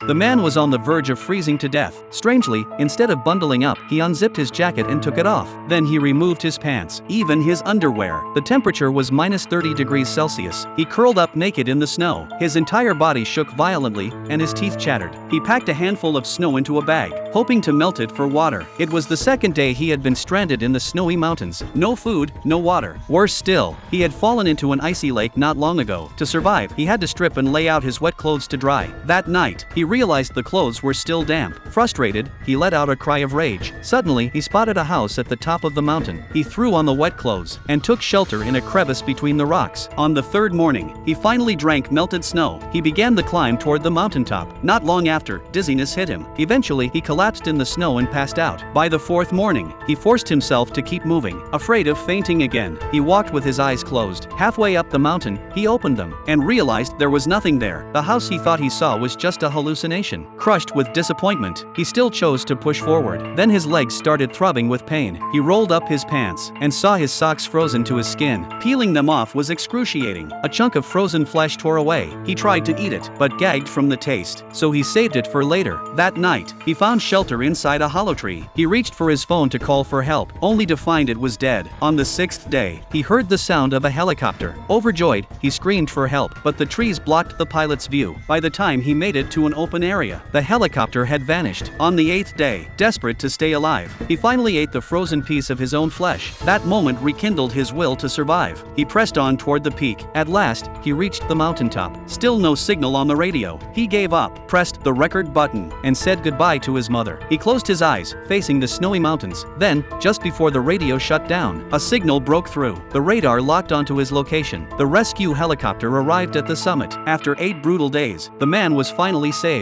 The man was on the verge of freezing to death. Strangely, instead of bundling up, he unzipped his jacket and took it off. Then he removed his pants, even his underwear. The temperature was minus 30 degrees Celsius. He curled up naked in the snow. His entire body shook violently, and his teeth chattered. He packed a handful of snow into a bag, hoping to melt it for water. It was the second day he had been stranded in the snowy mountains. No food, no water. Worse still, he had fallen into an icy lake not long ago. To survive, he had to strip and lay out his wet clothes to dry. That night, he realized the clothes were still damp. Frustrated, he let out a cry of rage. Suddenly, he spotted a house at the top of the mountain. He threw on the wet clothes and took shelter in a crevice between the rocks. On the third morning, he finally drank melted snow. He began the climb toward the mountaintop. Not long after, dizziness hit him. Eventually, he collapsed in the snow and passed out. By the fourth morning, he forced himself to keep moving. Afraid of fainting again, he walked with his eyes closed. Halfway up the mountain, he opened them and realized there was nothing there. The house he thought he saw was just a hallucination. Crushed with disappointment, he still chose to push forward. Then his legs started throbbing with pain. He rolled up his pants and saw his socks frozen to his skin. Peeling them off was excruciating. A chunk of frozen flesh tore away. He tried to eat it, but gagged from the taste, so he saved it for later. That night, he found shelter inside a hollow tree. He reached for his phone to call for help, only to find it was dead. On the sixth day, he heard the sound of a helicopter. Overjoyed, he screamed for help, but the trees blocked the pilot's view. By the time he made it to an open area, the helicopter had vanished. On the eighth day, desperate to stay alive, he finally ate the frozen piece of his own flesh. That moment rekindled his will to survive. He pressed on toward the peak. At last, he reached the mountaintop. Still no signal on the radio. He gave up, pressed the record button, and said goodbye to his mother. He closed his eyes, facing the snowy mountains. Then, just before the radio shut down, a signal broke through. The radar locked onto his location. The rescue helicopter arrived at the summit. After 8 brutal days, the man was finally saved.